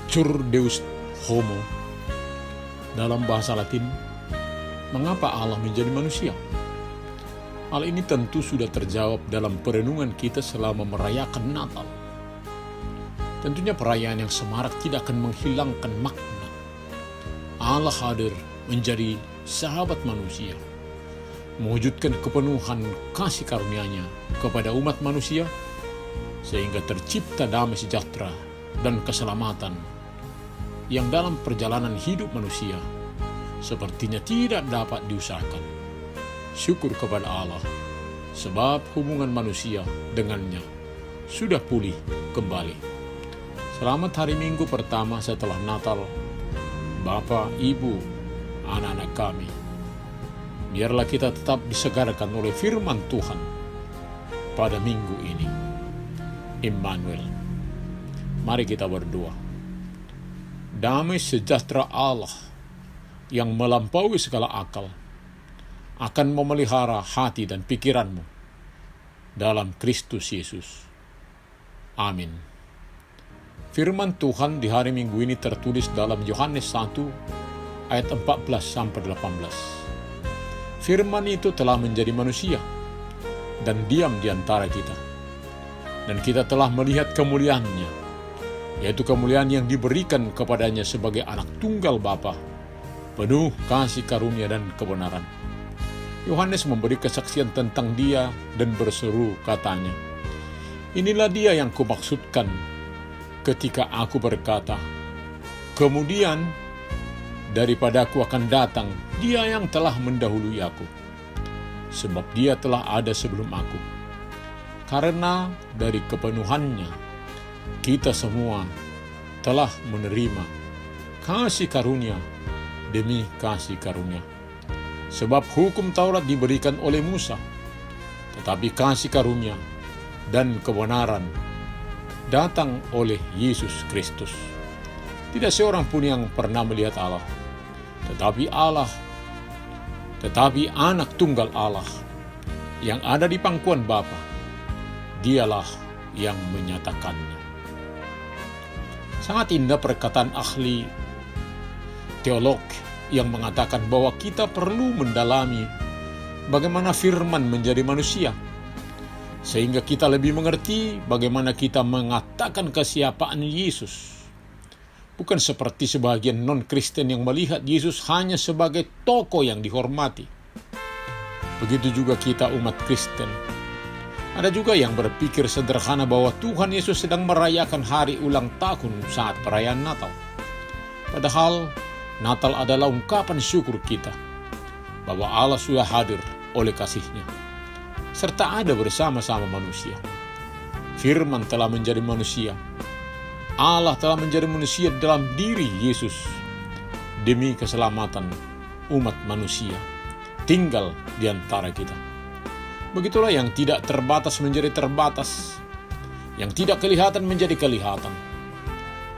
Cur Deus Homo, dalam bahasa Latin, mengapa Allah menjadi manusia? Hal ini tentu sudah terjawab dalam perenungan kita selama merayakan Natal. Tentunya perayaan yang semarak tidak akan menghilangkan makna. Allah hadir menjadi sahabat manusia, mewujudkan kepenuhan kasih karunia-Nya kepada umat manusia, sehingga tercipta damai sejahtera dan keselamatan yang dalam perjalanan hidup manusia sepertinya tidak dapat diusahakan. Syukur kepada Allah, sebab hubungan manusia dengannya sudah pulih kembali. Selamat hari Minggu pertama setelah Natal, Bapak, Ibu, anak-anak kami. Biarlah kita tetap disegarkan oleh firman Tuhan pada minggu ini. Immanuel. Mari kita berdoa. Damai sejahtera Allah yang melampaui segala akal akan memelihara hati dan pikiranmu dalam Kristus Yesus. Amin. Firman Tuhan di hari Minggu ini tertulis dalam Yohanes 1 ayat 14-18. Firman itu telah menjadi manusia dan diam di antara kita. Dan kita telah melihat kemuliaannya, yaitu kemuliaan yang diberikan kepadanya sebagai anak tunggal Bapa, penuh kasih karunia dan kebenaran. Yohanes memberi kesaksian tentang dia dan berseru katanya, "Inilah dia yang kumaksudkan ketika aku berkata, kemudian daripadaku akan datang dia yang telah mendahului aku, sebab dia telah ada sebelum aku." Karena dari kepenuhannya kita semua telah menerima kasih karunia demi kasih karunia. Sebab hukum Taurat diberikan oleh Musa, tetapi kasih karunia dan kebenaran datang oleh Yesus Kristus. Tidak seorang pun yang pernah melihat Allah, tetapi anak tunggal Allah yang ada di pangkuan Bapa, dialah yang menyatakannya. Sangat indah perkataan ahli teolog yang mengatakan bahwa kita perlu mendalami bagaimana firman menjadi manusia, sehingga kita lebih mengerti bagaimana kita mengatakan kesiapaan Yesus. Bukan seperti sebagian non-Kristen yang melihat Yesus hanya sebagai tokoh yang dihormati. Begitu juga kita umat Kristen. Ada juga yang berpikir sederhana bahwa Tuhan Yesus sedang merayakan hari ulang tahun saat perayaan Natal. Padahal Natal adalah ungkapan syukur kita bahwa Allah sudah hadir oleh kasih-Nya, serta ada bersama-sama manusia. Firman telah menjadi manusia. Allah telah menjadi manusia dalam diri Yesus demi keselamatan umat manusia tinggal di antara kita. Begitulah yang tidak terbatas menjadi terbatas, yang tidak kelihatan menjadi kelihatan.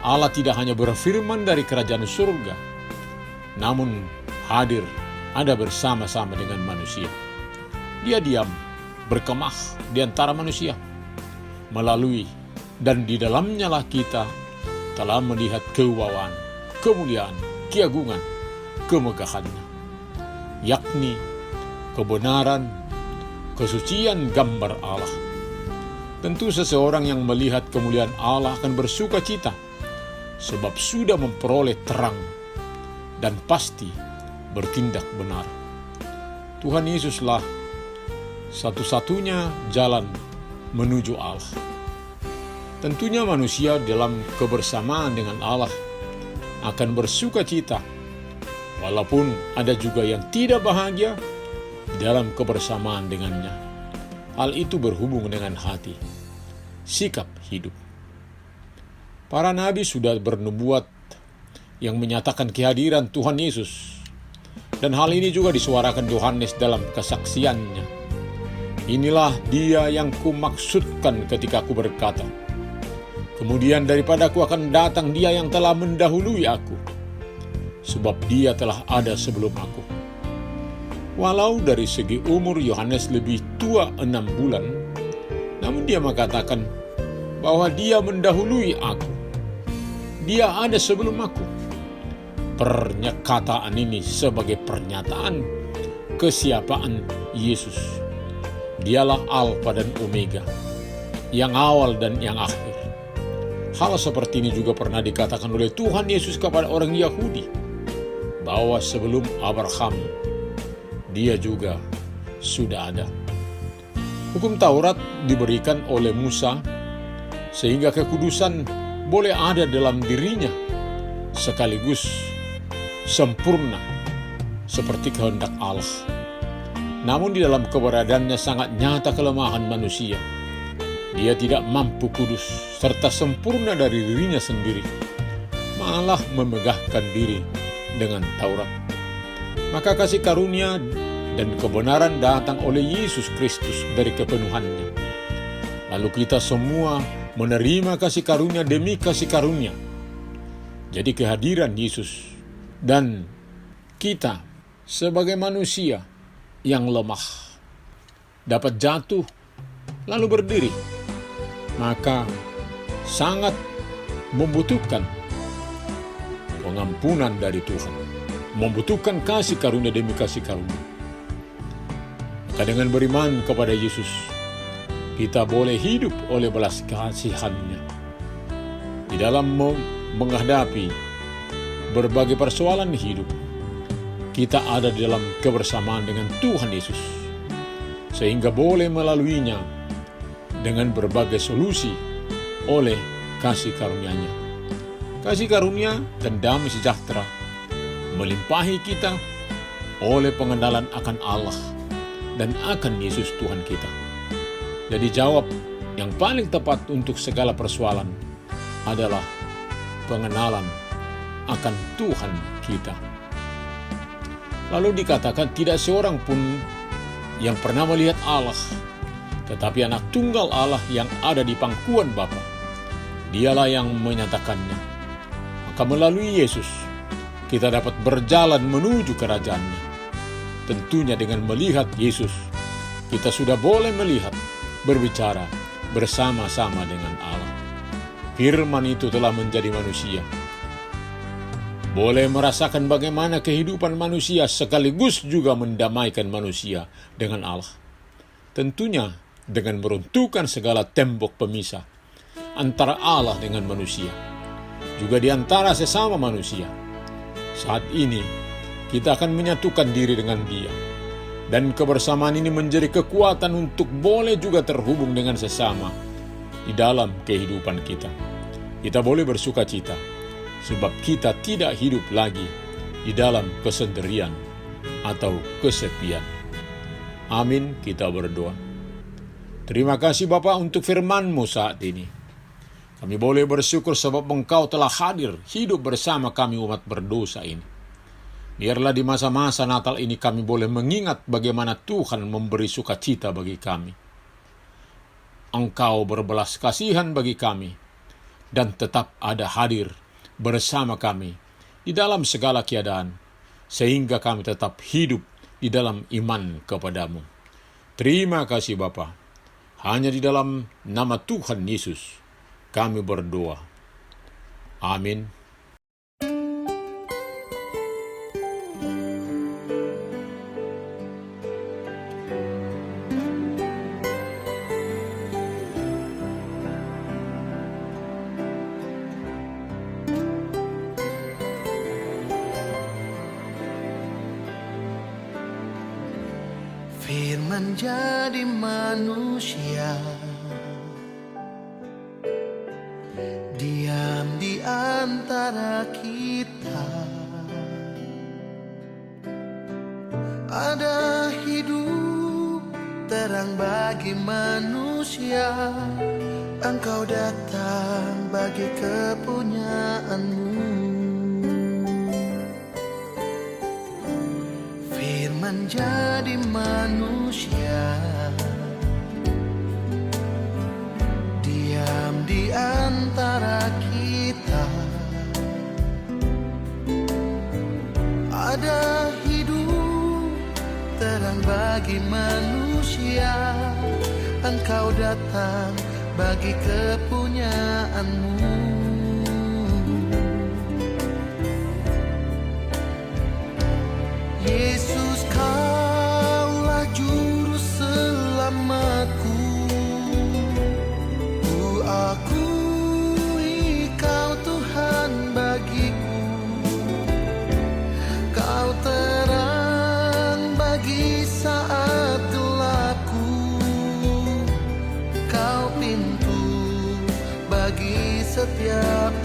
Allah tidak hanya berfirman dari kerajaan surga, namun hadir ada bersama-sama dengan manusia. Dia diam, berkemah di antara manusia, melalui dan di dalamnya lah kita telah melihat kewibawaan, kemuliaan, keagungan, kemegahannya, yakni kebenaran, kesucian gambar Allah. Tentu seseorang yang melihat kemuliaan Allah akan bersuka cita, sebab sudah memperoleh terang dan pasti bertindak benar. Tuhan Yesuslah satu-satunya jalan menuju Allah. Tentunya manusia dalam kebersamaan dengan Allah akan bersuka cita, walaupun ada juga yang tidak bahagia dalam kebersamaan dengannya. Hal itu berhubung dengan hati, sikap hidup. Para nabi sudah bernubuat yang menyatakan kehadiran Tuhan Yesus, dan hal ini juga disuarakan Yohanes dalam kesaksiannya. Inilah dia yang kumaksudkan ketika aku berkata, kemudian daripadaku akan datang dia yang telah mendahului aku, sebab dia telah ada sebelum aku. Walau dari segi umur Yohanes lebih tua 6 bulan, namun dia mengatakan bahwa dia mendahului aku. Dia ada sebelum aku. Perkataan ini sebagai pernyataan kesiapaan Yesus. Dialah Alfa dan Omega, yang awal dan yang akhir. Hal seperti ini juga pernah dikatakan oleh Tuhan Yesus kepada orang Yahudi, bahwa sebelum Abraham, dia juga sudah ada. Hukum Taurat diberikan oleh Musa, sehingga kekudusan boleh ada dalam dirinya, sekaligus sempurna seperti kehendak Allah. Namun di dalam keberadaannya sangat nyata kelemahan manusia. Dia tidak mampu kudus serta sempurna dari dirinya sendiri, malah memegahkan diri dengan Taurat. Maka kasih karunia dan kebenaran datang oleh Yesus Kristus dari kepenuhannya. Lalu kita semua menerima kasih karunia demi kasih karunia. Jadi kehadiran Yesus dan kita sebagai manusia yang lemah dapat jatuh lalu berdiri, maka sangat membutuhkan pengampunan dari Tuhan, membutuhkan kasih karunia demi kasih karunia. Maka dengan beriman kepada Yesus, kita boleh hidup oleh belas kasihan-Nya. Di dalam menghadapi berbagai persoalan hidup, kita ada di dalam kebersamaan dengan Tuhan Yesus, sehingga boleh melaluinya dengan berbagai solusi oleh kasih karunia-Nya. Kasih karunia dan damai sejahtera melimpahi kita oleh pengenalan akan Allah dan akan Yesus Tuhan kita. Jadi jawab yang paling tepat untuk segala persoalan adalah pengenalan akan Tuhan kita. Lalu dikatakan tidak seorang pun yang pernah melihat Allah, tetapi anak tunggal Allah yang ada di pangkuan Bapa, dialah yang menyatakannya. Maka melalui Yesus, kita dapat berjalan menuju kerajaan-Nya. Tentunya dengan melihat Yesus, kita sudah boleh melihat, berbicara bersama-sama dengan Allah. Firman itu telah menjadi manusia. Boleh merasakan bagaimana kehidupan manusia sekaligus juga mendamaikan manusia dengan Allah. Tentunya dengan meruntuhkan segala tembok pemisah antara Allah dengan manusia, juga di antara sesama manusia. Saat ini kita akan menyatukan diri dengan Dia, dan kebersamaan ini menjadi kekuatan untuk boleh juga terhubung dengan sesama di dalam kehidupan kita. Kita boleh bersuka cita, sebab kita tidak hidup lagi di dalam kesendirian atau kesepian. Amin, kita berdoa. Terima kasih Bapa untuk firman-Mu saat ini. Kami boleh bersyukur sebab Engkau telah hadir hidup bersama kami umat berdosa ini. Biarlah di masa-masa Natal ini kami boleh mengingat bagaimana Tuhan memberi sukacita bagi kami. Engkau berbelas kasihan bagi kami dan tetap ada hadir bersama kami di dalam segala keadaan, sehingga kami tetap hidup di dalam iman kepadamu. Terima kasih Bapa. Hanya di dalam nama Tuhan Yesus kami berdoa. Amin. Firman jadi manusia, diam di antara kita. Ada hidup terang bagi manusia. Engkau datang bagi kepunyaanmu. Menjadi manusia, diam di antara kita. Ada hidup terang bagi manusia. Engkau datang bagi kepunyaanmu.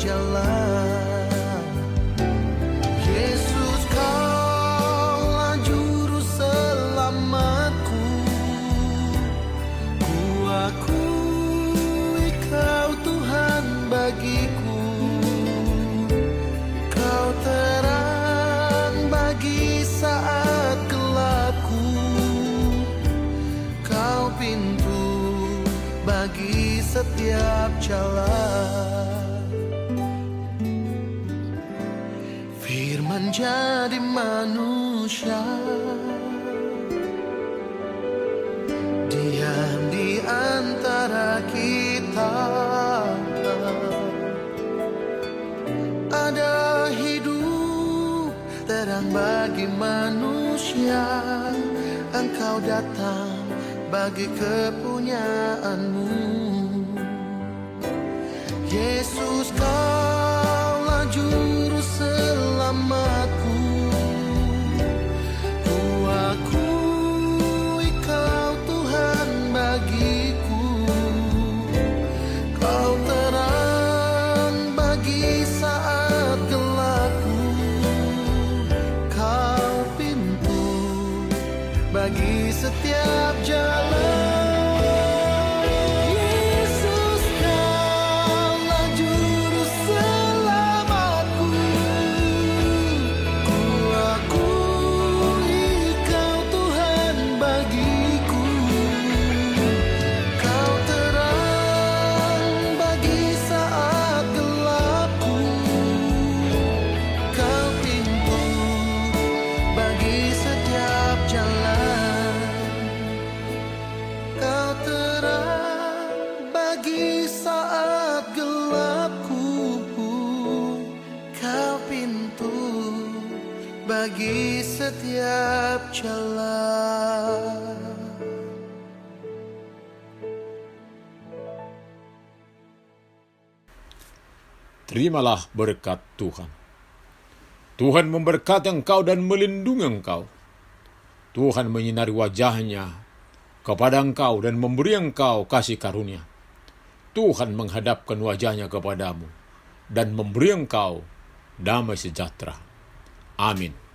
jalan. Yesus, Kaulah juru selamatku. Ku akui Kau Tuhan bagiku. Kau terang bagi saat gelapku. Kau pintu bagi setiap jalan. Firman jadi manusia, diam di antara kita. Ada hidup terang bagi manusia. Engkau datang bagi kepunyaanmu. Yesus, Kaulah juru selamatku. Ku akui Kau Tuhan bagiku. Kau terang bagi saat gelapku. Kau pintu bagi setiap jalan. Yesus, Kaulah juru selamatku. Ku akui Kau Tuhan bagiku. Kau terang bagi saat gelapku. Kau pintu bagi setiap jalan. Kau terang bagi saat gelapku. Kau pintu bagi setiap jalan. Terimalah berkat Tuhan. Tuhan memberkati engkau dan melindungi engkau. Tuhan menyinari wajahnya kepada engkau dan memberi engkau kasih karunia. Tuhan menghadapkan wajahnya kepadamu dan memberi engkau damai sejahtera. Amin.